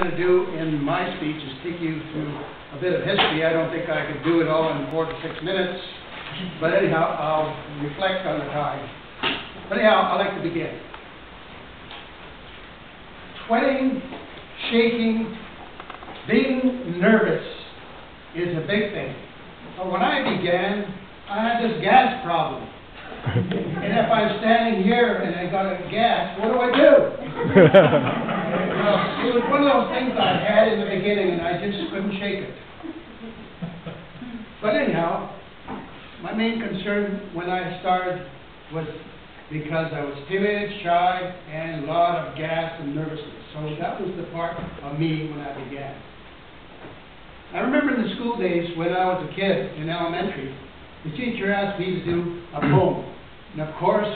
going to do in my speech is take you through a bit of history. I don't think I could do it all in 4 to 6 minutes, but anyhow, I'll reflect on the time. But anyhow, I'd like to begin. Sweating, shaking, being nervous is a big thing. But when I began, I had this gas problem. And if I'm standing here and I got a gas, what do? Well, it was one of those things I had in the beginning and I just couldn't shake it. But anyhow, my main concern when I started was because I was timid, shy, and a lot of gas and nervousness. So that was the part of me when I began. I remember in the school days when I was a kid in elementary, the teacher asked me to do a poem. And of course,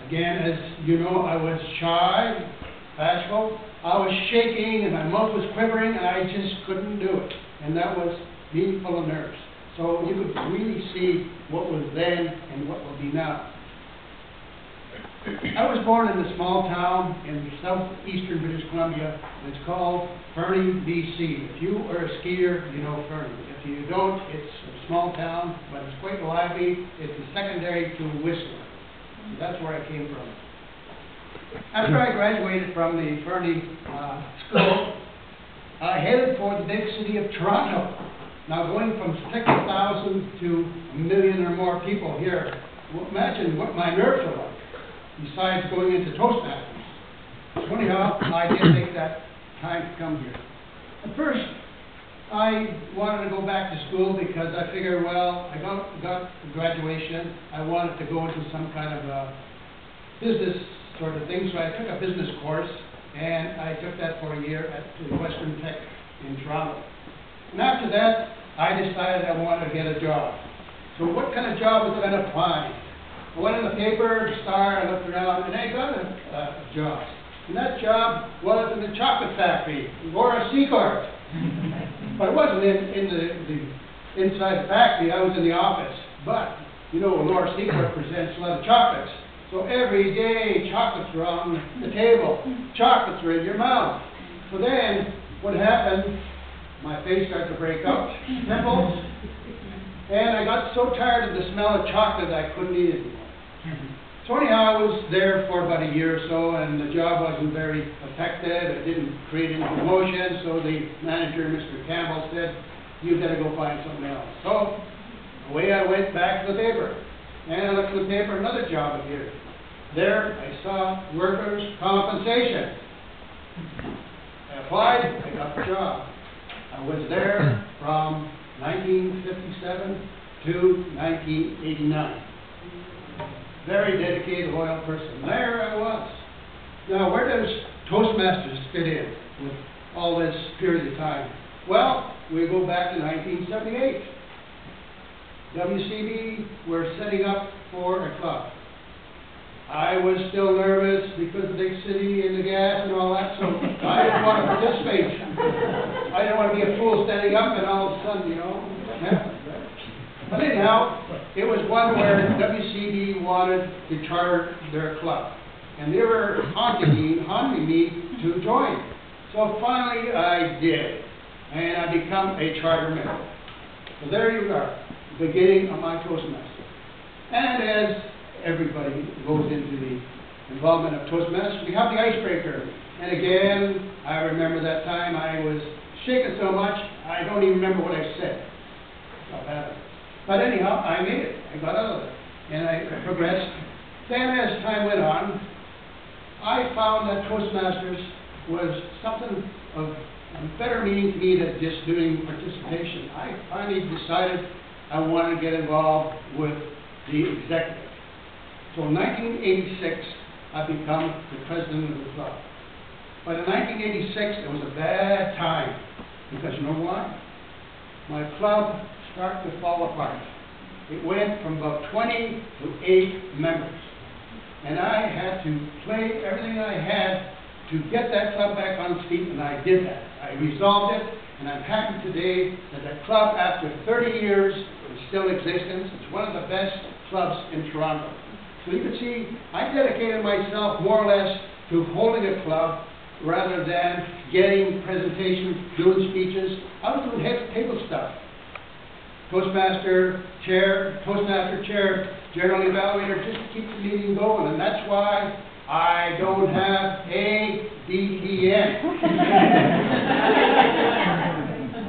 again, as you know, I was shy, bashful. I was shaking and my mouth was quivering and I just couldn't do it. And that was me full of nerves. So you could really see what was then and what will be now. I was born in a small town in southeastern British Columbia. It's called Fernie, BC. If you are a skier, you know Fernie. If you don't, it's a small town, but it's quite lively. It's a secondary to Whistler. So that's where I came from. After I graduated from the Fernie school, I headed for the big city of Toronto. Now going from 60,000 to 1 million or more people here, well, imagine what my nerves are like. Besides going into Toastmasters. So anyhow, I did take that time to come here. At first, I wanted to go back to school because I figured, well, I got graduation. I wanted to go into some kind of a business sort of thing. So I took a business course, and I took that for a year at Western Tech in Toronto. And after that, I decided I wanted to get a job. So what kind of job was I going to find? I went in the paper, Star, I looked around, and I got a job. And that job was in the chocolate factory, Laura Secord. But it wasn't inside the factory, I was in the office. But, you know, Laura Secord presents a lot of chocolates. So every day, chocolates were on the table. Chocolates were in your mouth. So then, what happened, my face started to break out, pimples. And I got so tired of the smell of chocolate that I couldn't eat it anymore. So anyhow, I was there for about a year or so, and the job wasn't very effective. It didn't create any promotion, so the manager, Mr. Campbell, said, "You've got to go find something else." So away I went back to the paper. And I looked at the paper, another job appeared. There I saw workers' compensation. I applied, I got the job. I was there from 1957 to 1989. Very dedicated, loyal person. There I was. Now, where does Toastmasters fit in with all this period of time? Well, we go back to 1978. WCB were setting up for a club. I was still nervous because of the big city and the gas and all that, so I didn't want to participate. I didn't want to be a fool standing up and all of a sudden, you know, it happened. But anyhow, it was one where WCB wanted to charter their club. And they were haunting me to join. So finally I did. And I become a charter member. So there you are, the beginning of my Toastmaster. And as everybody goes into the involvement of Toastmasters, we have the icebreaker. And again, I remember that time I was shaking so much, I don't even remember what I said. But anyhow, I made it. I got out of it. And I progressed. Then as time went on, I found that Toastmasters was something of better meaning to me than just doing participation. I finally decided I wanted to get involved with the executive. So in 1986, I become the president of the club. But in 1986, it was a bad time. Because you know why? My club started to fall apart. It went from about 20 to 8 members. And I had to play everything I had to get that club back on its feet, and I did that. I resolved it, and I'm happy today that that club, after 30 years, is still in existence. It's one of the best clubs in Toronto. So you can see, I dedicated myself more or less to holding a club rather than getting presentations, doing speeches. I was doing head table stuff. Toastmaster chair, general evaluator, just to keep the meeting going, and that's why I don't have a DTM.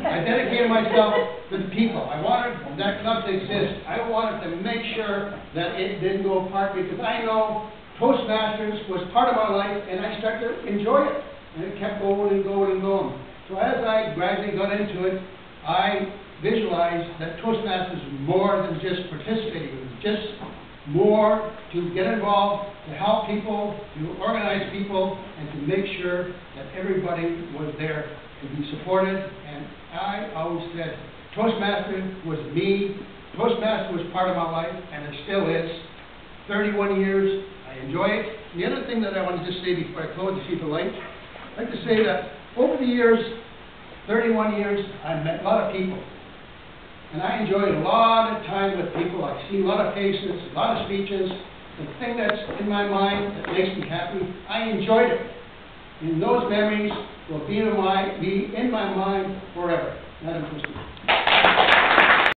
I dedicated myself to the people. I wanted that club to exist. I wanted to make sure that it didn't go apart, because I know Toastmasters was part of my life, and I started to enjoy it, and it kept going and going and going. So as I gradually got into it, I visualized that Toastmasters was more than just participating. It was just more to get involved, to help people, to organize people, and to make sure that everybody was there to be supported. And I always said, Toastmaster was me. Toastmaster was part of my life, and it still is. 31 years, I enjoy it. And the other thing that I want to just say before I close, to see the light, I'd like to say that over the years, 31 years, I've met a lot of people. And I enjoyed a lot of time with people. I've seen a lot of faces, a lot of speeches. The thing that's in my mind that makes me happy, I enjoyed it. And those memories will be in my mind forever. Madam Trustee.